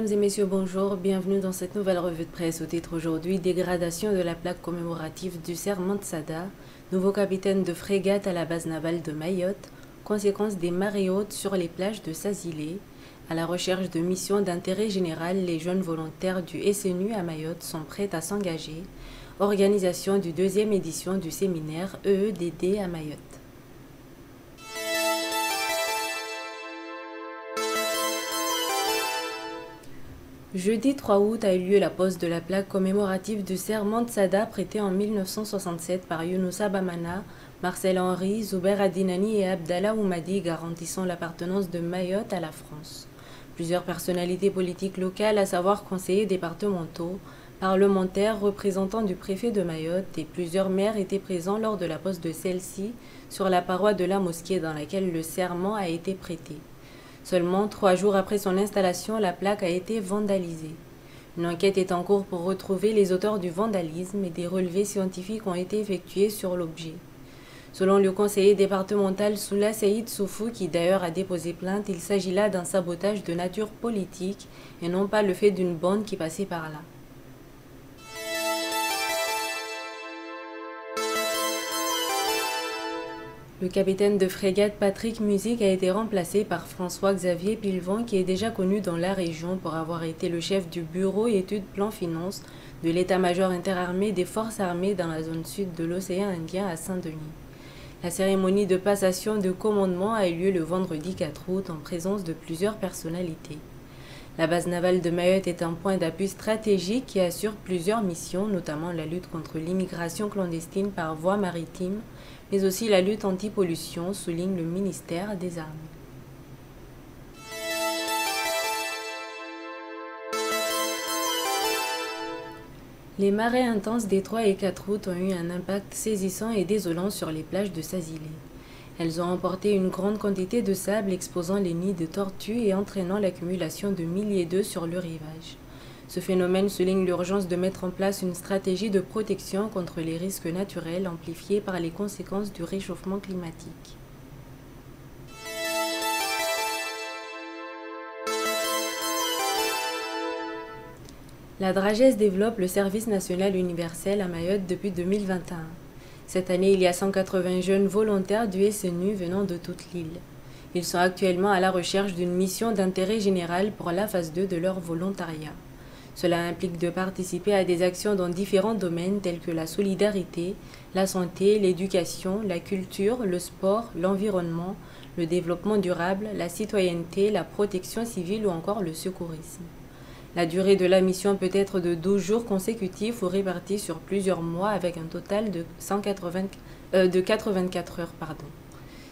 Mesdames et messieurs, bonjour, bienvenue dans cette nouvelle revue de presse. Au titre aujourd'hui, dégradation de la plaque commémorative du cerf Mantsada, nouveau capitaine de frégate à la base navale de Mayotte, conséquence des marées hautes sur les plages de Sazilé. À la recherche de missions d'intérêt général, les jeunes volontaires du SNU à Mayotte sont prêts à s'engager. Organisation du deuxième édition du séminaire EEDD à Mayotte. Jeudi 3 août a eu lieu la pose de la plaque commémorative du cerf Mantsada prêtée en 1967 par Younoussa Bamana, Marcel Henry, Zouber Adinani et Abdallah Oumadi, garantissant l'appartenance de Mayotte à la France. Plusieurs personnalités politiques locales, à savoir conseillers départementaux, parlementaires, représentants du préfet de Mayotte et plusieurs maires étaient présents lors de la pose de celle-ci sur la paroi de la mosquée dans laquelle le serment a été prêté. Seulement 3 jours après son installation, la plaque a été vandalisée. Une enquête est en cours pour retrouver les auteurs du vandalisme et des relevés scientifiques ont été effectués sur l'objet. Selon le conseiller départemental Soula Saïd Soufou, qui d'ailleurs a déposé plainte, il s'agit là d'un sabotage de nature politique et non pas le fait d'une bande qui passait par là. Le capitaine de frégate Patrick Music a été remplacé par François-Xavier Pilvon, qui est déjà connu dans la région pour avoir été le chef du bureau études plan-finance de l'état-major interarmé des forces armées dans la zone sud de l'océan Indien à Saint-Denis. La cérémonie de passation de commandement a eu lieu le vendredi 4 août en présence de plusieurs personnalités. La base navale de Mayotte est un point d'appui stratégique qui assure plusieurs missions, notamment la lutte contre l'immigration clandestine par voie maritime, mais aussi la lutte anti-pollution, souligne le ministère des Armées. Les marées intenses des 3 et 4 août ont eu un impact saisissant et désolant sur les plages de Sazilé. Elles ont emporté une grande quantité de sable exposant les nids de tortues et entraînant l'accumulation de milliers d'œufs sur le rivage. Ce phénomène souligne l'urgence de mettre en place une stratégie de protection contre les risques naturels amplifiés par les conséquences du réchauffement climatique. La Dragesse développe le service national universel à Mayotte depuis 2021. Cette année, il y a 180 jeunes volontaires du SNU venant de toute l'île. Ils sont actuellement à la recherche d'une mission d'intérêt général pour la phase 2 de leur volontariat. Cela implique de participer à des actions dans différents domaines tels que la solidarité, la santé, l'éducation, la culture, le sport, l'environnement, le développement durable, la citoyenneté, la protection civile ou encore le secourisme. La durée de la mission peut être de 12 jours consécutifs ou répartis sur plusieurs mois avec un total de 84 heures.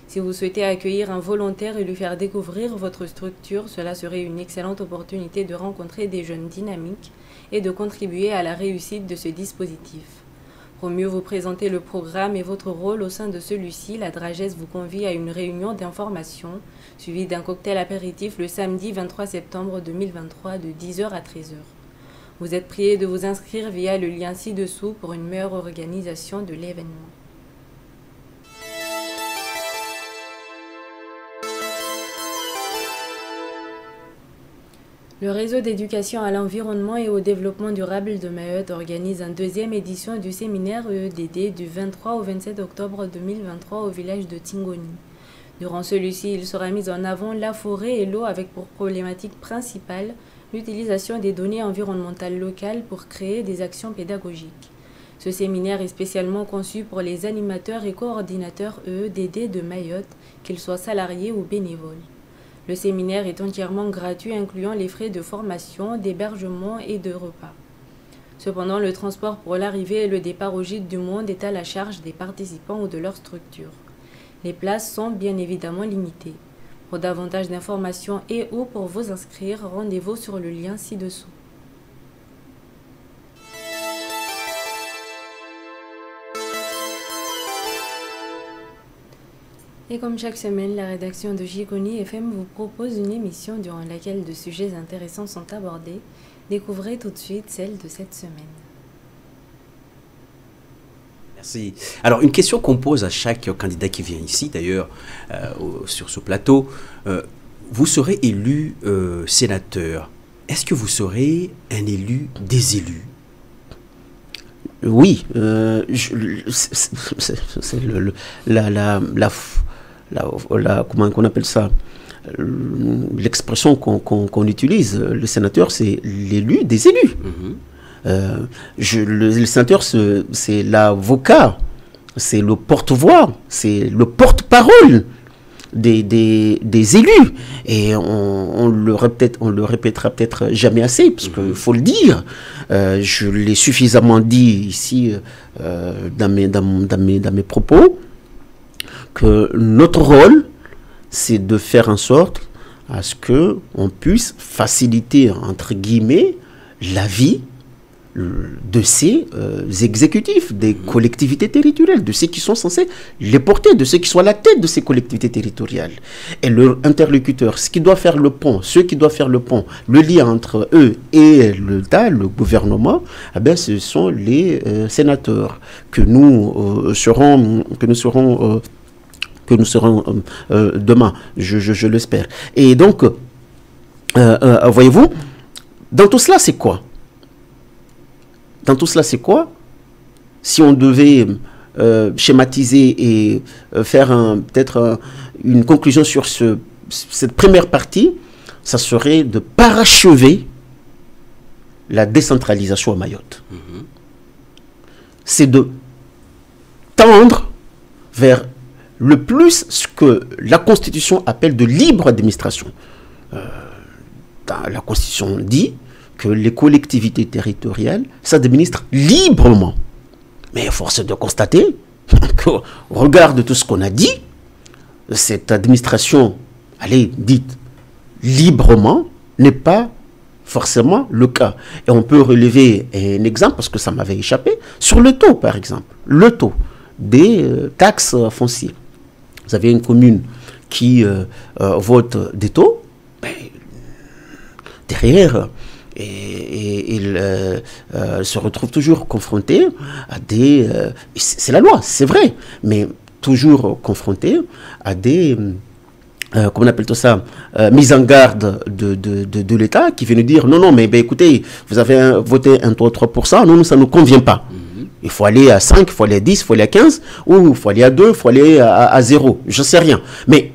Si vous souhaitez accueillir un volontaire et lui faire découvrir votre structure, cela serait une excellente opportunité de rencontrer des jeunes dynamiques et de contribuer à la réussite de ce dispositif. Pour mieux vous présenter le programme et votre rôle au sein de celui-ci, la Dragesse vous convie à une réunion d'information suivie d'un cocktail apéritif le samedi 23 septembre 2023 de 10h à 13h. Vous êtes prié de vous inscrire via le lien ci-dessous pour une meilleure organisation de l'événement. Le réseau d'éducation à l'environnement et au développement durable de Mayotte organise une deuxième édition du séminaire EEDD du 23 au 27 octobre 2023 au village de Tingoni. Durant celui-ci, il sera mis en avant la forêt et l'eau avec pour problématique principale l'utilisation des données environnementales locales pour créer des actions pédagogiques. Ce séminaire est spécialement conçu pour les animateurs et coordinateurs EEDD de Mayotte, qu'ils soient salariés ou bénévoles. Le séminaire est entièrement gratuit, incluant les frais de formation, d'hébergement et de repas. Cependant, le transport pour l'arrivée et le départ au Gîte du Monde est à la charge des participants ou de leur structure. Les places sont bien évidemment limitées. Pour davantage d'informations et ou pour vous inscrire, rendez-vous sur le lien ci-dessous. Et comme chaque semaine, la rédaction de Jikoni FM vous propose une émission durant laquelle de sujets intéressants sont abordés. Découvrez tout de suite celle de cette semaine. Merci. Alors, une question qu'on pose à chaque candidat qui vient ici, d'ailleurs, sur ce plateau. Vous serez élu sénateur. Est-ce que vous serez un élu des élus? Oui, c'est comment on appelle ça? L'expression qu'on utilise, le sénateur, c'est l'élu des élus. Le sénateur, c'est l'avocat, c'est le porte-voix, c'est le porte-parole des élus. Et on le répétera peut-être jamais assez, parce qu'il faut le dire. Je l'ai suffisamment dit ici dans mes propos, que notre rôle, c'est de faire en sorte à ce qu'on puisse faciliter, entre guillemets, la vie de ces exécutifs, des collectivités territoriales, de ceux qui sont censés les porter, de ceux qui sont à la tête de ces collectivités territoriales. Et leur interlocuteur, ceux qui doivent faire le pont, le lien entre eux et l'État, le gouvernement, eh bien, ce sont les sénateurs que nous serons demain, je l'espère. Et donc, voyez-vous, dans tout cela, c'est quoi? Si on devait schématiser et faire peut-être une conclusion sur cette première partie, ça serait de parachever la décentralisation à Mayotte. C'est de tendre vers le plus ce que la Constitution appelle de libre administration. La Constitution dit que les collectivités territoriales s'administrent librement. Mais force est de constater qu'au regard de tout ce qu'on a dit, cette administration, dite librement, n'est pas forcément le cas. Et on peut relever un exemple, parce que ça m'avait échappé, sur le taux, par exemple. Le taux des taxes foncières. Vous avez une commune qui vote des taux, derrière, et il se retrouve toujours confronté à des... c'est la loi, c'est vrai, mais toujours confronté à des... comment on appelle tout ça, mise en garde de l'État qui vient nous dire non, mais écoutez, vous avez voté un taux de 3%, non, ça ne nous convient pas. Il faut aller à 5, il faut aller à 10, il faut aller à 15, ou il faut aller à 2, il faut aller à 0, je ne sais rien. Mais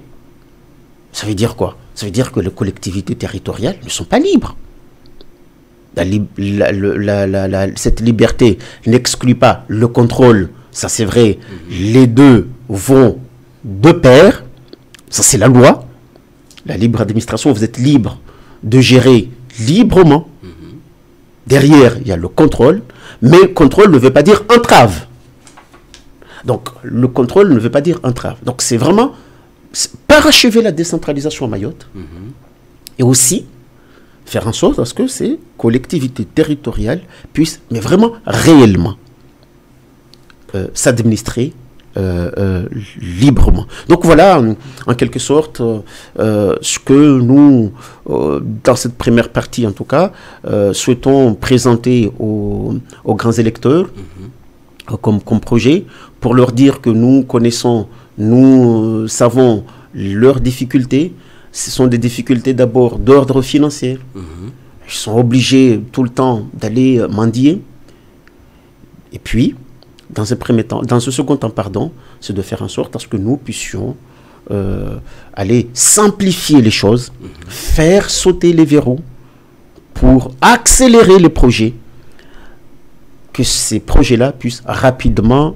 ça veut dire quoi? Ça veut dire que les collectivités territoriales ne sont pas libres. Cette liberté n'exclut pas le contrôle, ça c'est vrai, les deux vont de pair, ça c'est la loi. La libre administration, vous êtes libre de gérer librement. Derrière, il y a le contrôle, mais contrôle ne veut pas dire entrave. Donc, le contrôle ne veut pas dire entrave. Donc, c'est vraiment parachever la décentralisation à Mayotte et aussi faire en sorte à ce que ces collectivités territoriales puissent, mais vraiment réellement, s'administrer librement. Donc voilà, en quelque sorte, ce que nous, dans cette première partie en tout cas, souhaitons présenter aux grands électeurs comme projet, pour leur dire que nous connaissons, nous savons leurs difficultés. Ce sont des difficultés d'abord d'ordre financier. Ils sont obligés tout le temps d'aller mendier. Et puis, dans ce second temps, c'est de faire en sorte à ce que nous puissions aller simplifier les choses, faire sauter les verrous pour accélérer les projets, que ces projets-là puissent rapidement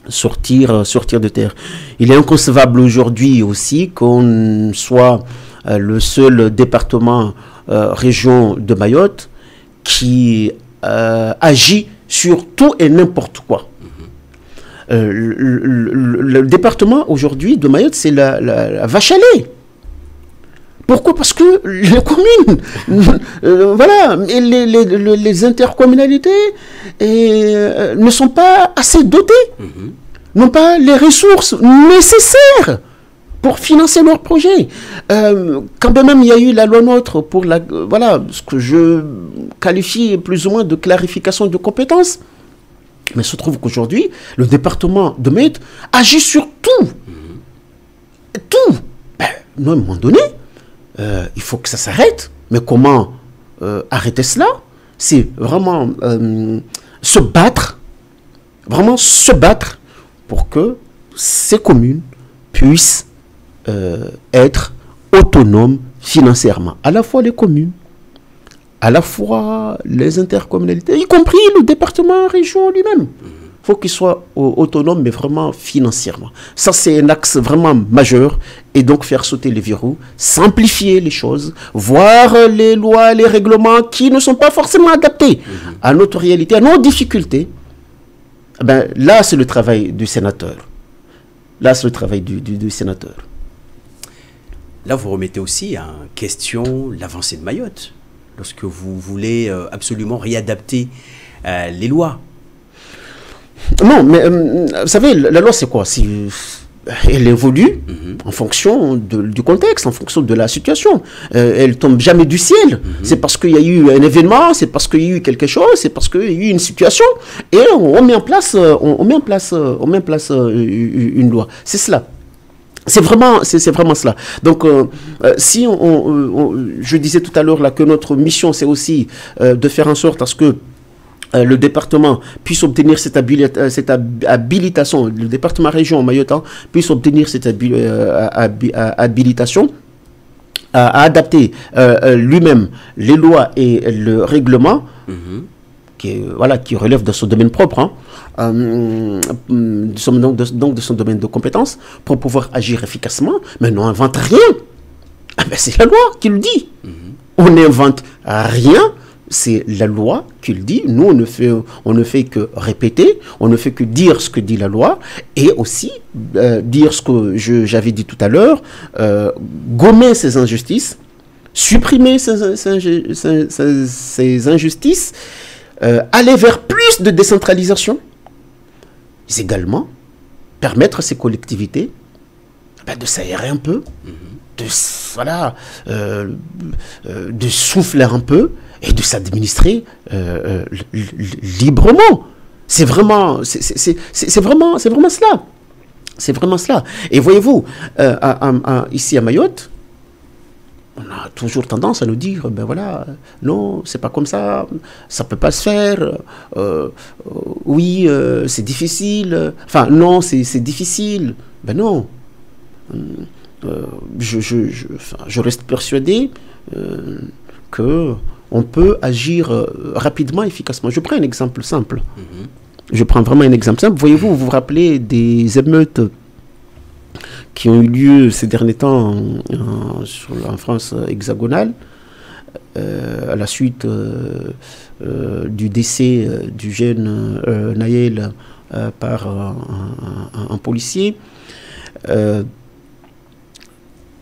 sortir de terre. Il est inconcevable aujourd'hui aussi qu'on soit le seul département, région de Mayotte qui agit sur tout et n'importe quoi. Le département aujourd'hui de Mayotte, c'est la vache à lait. Pourquoi? Parce que les communes, voilà, et les intercommunalités ne sont pas assez dotées, n'ont pas les ressources nécessaires pour financer leurs projets. Quand même il y a eu la loi NOTRe pour voilà, ce que je qualifie plus ou moins de clarification de compétences. Mais il se trouve qu'aujourd'hui, le département de Mayotte agit sur tout. Tout. À un moment donné, il faut que ça s'arrête. Mais comment arrêter cela? C'est vraiment se battre, vraiment se battre pour que ces communes puissent être autonomes financièrement. À la fois les communes, à la fois les intercommunalités, y compris le département, région lui-même. Il faut qu'il soit autonome, mais vraiment financièrement. Ça, c'est un axe vraiment majeur. Et donc, faire sauter les verrous, simplifier les choses, voir les lois, les règlements qui ne sont pas forcément adaptés à notre réalité, à nos difficultés. Ben, là, c'est le travail du sénateur. Là, c'est le travail du sénateur. Là, vous remettez aussi en question l'avancée de Mayotte, lorsque vous voulez absolument réadapter les lois. Non, mais vous savez, la loi, c'est quoi? Elle évolue en fonction du contexte, en fonction de la situation. Elle tombe jamais du ciel. C'est parce qu'il y a eu un événement, c'est parce qu'il y a eu quelque chose, c'est parce qu'il y a eu une situation, et on met en place, une loi. C'est cela. C'est vraiment cela. Donc, si je disais tout à l'heure là que notre mission, c'est aussi de faire en sorte à ce que le département puisse obtenir cette habilitation, le département région Mayotte puisse obtenir cette habilitation à adapter lui-même les lois et le règlement qui relève de son domaine propre, donc de son domaine de compétence, pour pouvoir agir efficacement. Mais on n'invente rien. C'est la loi qui le dit. On n'invente rien. C'est la loi qui le dit. Nous, on ne fait que répéter, on ne fait que dire ce que dit la loi, et aussi dire ce que j'avais dit tout à l'heure, gommer ces injustices, supprimer ces injustices, aller vers plus de décentralisation, mais également permettre à ces collectivités de s'aérer un peu, de souffler un peu, et de s'administrer librement. C'est vraiment cela. C'est vraiment cela. Et voyez-vous, ici à Mayotte, on a toujours tendance à nous dire, ben voilà, non, c'est pas comme ça peut pas se faire, oui, c'est difficile, enfin, non, c'est difficile. Ben non. Je reste persuadé que on peut agir rapidement, efficacement. Je prends un exemple simple. Je prends vraiment un exemple simple. Voyez-vous, vous vous rappelez des émeutes qui ont eu lieu ces derniers temps en France hexagonale, à la suite du décès du jeune Naël par un policier. Dans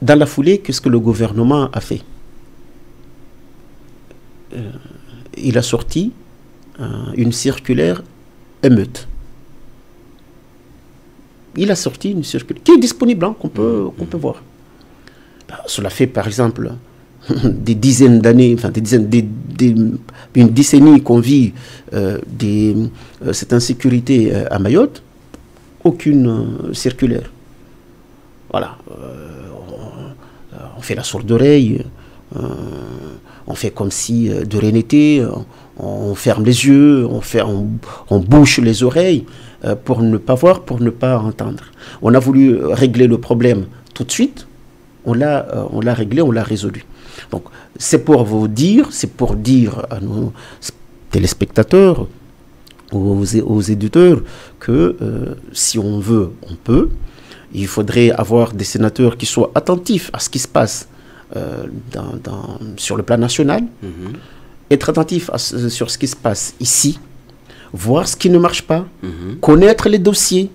la foulée, qu'est-ce que le gouvernement a fait? Il a sorti une circulaire émeute. Il a sorti une circulaire qui est disponible, qu'on peut voir. Cela fait par exemple des dizaines d'années, enfin une décennie qu'on vit cette insécurité à Mayotte. Aucune circulaire. Voilà. On fait la sourde oreille. On fait comme si de rien n'était, on ferme les yeux, on bouche les oreilles pour ne pas voir, pour ne pas entendre. On a voulu régler le problème tout de suite, on l'a réglé, on l'a résolu. Donc c'est pour dire à nos téléspectateurs, aux éditeurs, que si on veut, on peut. Il faudrait avoir des sénateurs qui soient attentifs à ce qui se passe sur le plan national, être attentif sur ce qui se passe ici, voir ce qui ne marche pas, connaître les dossiers,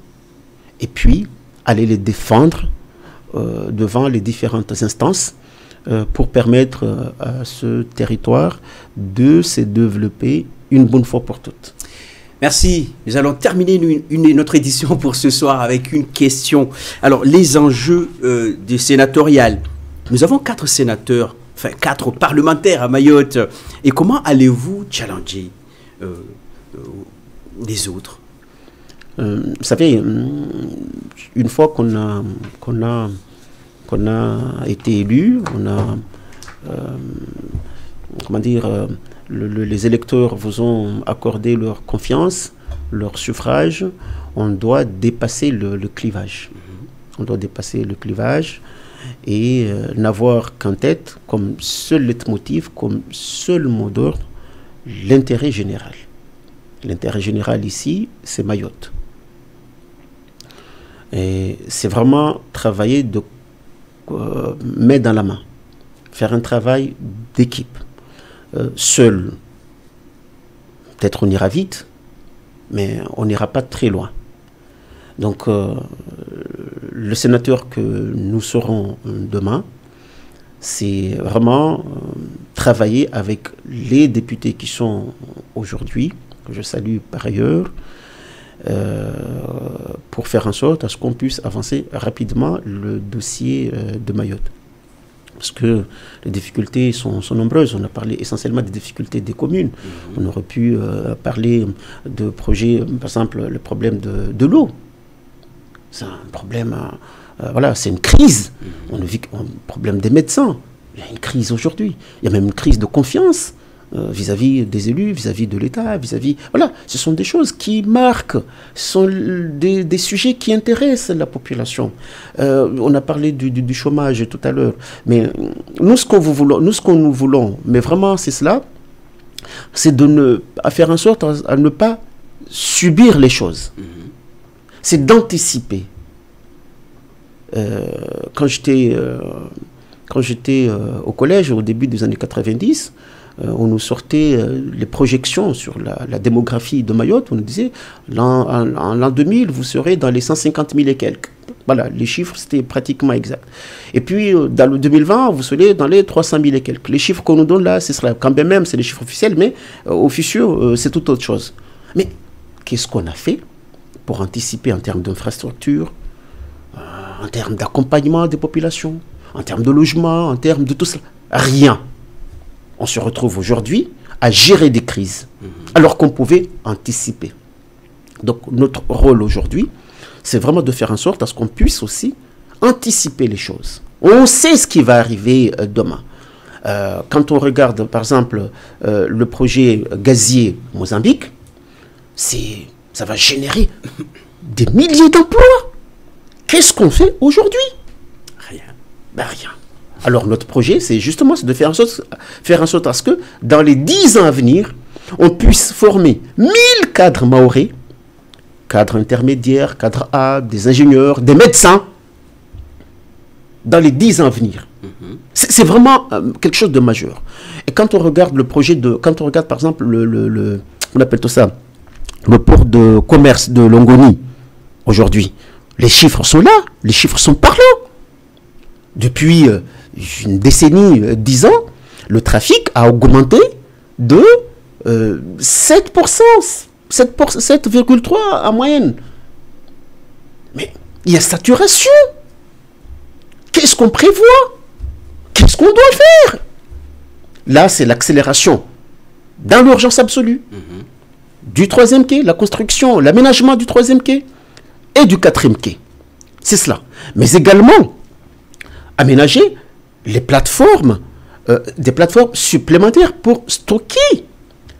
et puis aller les défendre devant les différentes instances pour permettre à ce territoire de se développer une bonne fois pour toutes. Merci. Nous allons terminer notre édition pour ce soir avec une question. Alors, les enjeux des sénatoriales. Nous avons 4 sénateurs, enfin 4 parlementaires à Mayotte. Et comment allez-vous challenger les autres? Vous savez, une fois qu'on a été élu, on a comment dire, les électeurs vous ont accordé leur confiance, leur suffrage, on doit dépasser le clivage. On doit dépasser le clivage et n'avoir qu'en tête, comme seul leitmotiv, comme seul mot d'ordre, l'intérêt général. L'intérêt général ici, c'est Mayotte. Et c'est vraiment travailler de main dans la main, faire un travail d'équipe. Seul, peut-être on ira vite, mais on n'ira pas très loin. Donc, le sénateur que nous serons demain, c'est vraiment travailler avec les députés qui sont aujourd'hui, que je salue par ailleurs, pour faire en sorte à ce qu'on puisse avancer rapidement le dossier de Mayotte. Parce que les difficultés sont nombreuses. On a parlé essentiellement des difficultés des communes. On aurait pu parler de projets, par exemple, le problème de l'eau. C'est un problème, voilà, c'est une crise. On vit un problème des médecins. Il y a une crise aujourd'hui. Il y a même une crise de confiance vis-à-vis des élus, vis-à-vis de l'État, vis-à-vis... Voilà, ce sont des choses qui marquent, ce sont des sujets qui intéressent la population. On a parlé du chômage tout à l'heure, mais nous, ce que nous voulons, mais vraiment c'est cela, c'est à faire en sorte à ne pas subir les choses. C'est d'anticiper. Quand j'étais au collège, au début des années 90, on nous sortait les projections sur la démographie de Mayotte. On nous disait, en l'an 2000, vous serez dans les 150 000 et quelques. Voilà, les chiffres, c'était pratiquement exact. Et puis, dans le 2020, vous serez dans les 300 000 et quelques. Les chiffres qu'on nous donne là, c'est cela. Quand bien même, c'est les chiffres officiels, mais au futur, c'est tout autre chose. Mais qu'est-ce qu'on a fait pour anticiper en termes d'infrastructure, en termes d'accompagnement des populations, en termes de logement, en termes de tout cela? Rien. On se retrouve aujourd'hui à gérer des crises, alors qu'on pouvait anticiper. Donc notre rôle aujourd'hui, c'est vraiment de faire en sorte à ce qu'on puisse aussi anticiper les choses. On sait ce qui va arriver demain. Quand on regarde par exemple le projet gazier Mozambique, ça va générer des milliers d'emplois. Qu'est-ce qu'on fait aujourd'hui? Rien. Ben rien. Alors notre projet, c'est justement de faire en sorte à ce que dans les 10 ans à venir, on puisse former 1000 cadres mahorais, cadres intermédiaires, cadres A, des ingénieurs, des médecins, dans les 10 ans à venir. C'est vraiment quelque chose de majeur. Et quand on regarde le projet quand on regarde par exemple on appelle tout ça, le port de commerce de Longoni, aujourd'hui, les chiffres sont là, les chiffres sont parlants. Depuis une décennie, 10 ans, le trafic a augmenté de 7%, 7,3% en moyenne. Mais il y a saturation. Qu'est-ce qu'on prévoit? Qu'est-ce qu'on doit faire? Là, c'est l'accélération dans l'urgence absolue du 3e quai, la construction, l'aménagement du 3e quai et du 4e quai. C'est cela. Mais également, aménager les plateformes, des plateformes supplémentaires pour stocker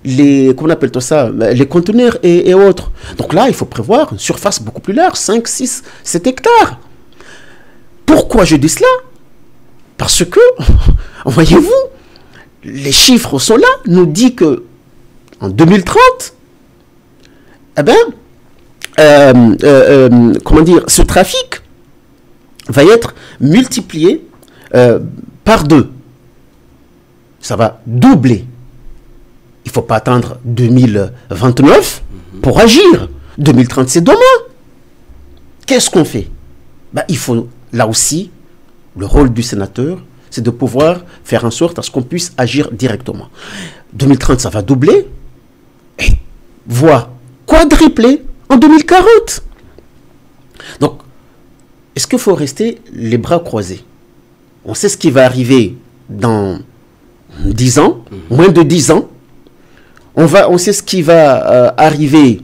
les conteneurs et autres. Donc là, il faut prévoir une surface beaucoup plus large, 5, 6, 7 hectares. Pourquoi je dis cela? Parce que, voyez-vous, les chiffres sont là, nous dit que en 2030, ce trafic va être multiplié par 2. Ça va doubler. Il ne faut pas attendre 2029 pour agir. 2030, c'est demain. Qu'est-ce qu'on fait? Il faut, là aussi, le rôle du sénateur, c'est de pouvoir faire en sorte à ce qu'on puisse agir directement. 2030, ça va doubler, et voire quadrupler en 2040. Donc, est-ce qu'il faut rester les bras croisés? On sait ce qui va arriver dans 10 ans, moins de 10 ans. On sait ce qui va arriver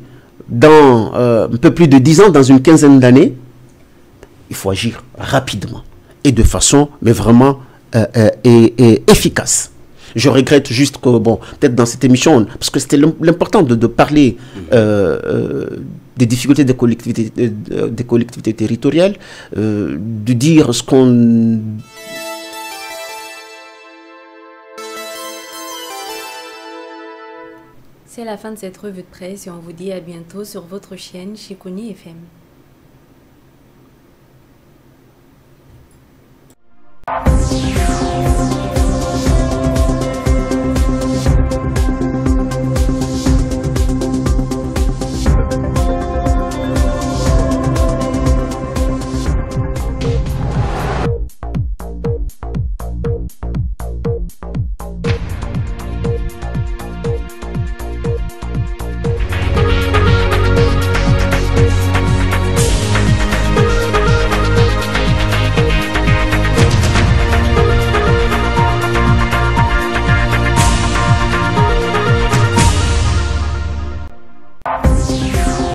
dans un peu plus de 10 ans, dans une quinzaine d'années. Il faut agir rapidement et de façon, mais vraiment et efficace. Je regrette juste que, bon, peut-être dans cette émission, parce que c'était l'important de parler des difficultés des collectivités territoriales, de dire ce qu'on... C'est la fin de cette revue de presse et on vous dit à bientôt sur votre chaîne Chikuni FM.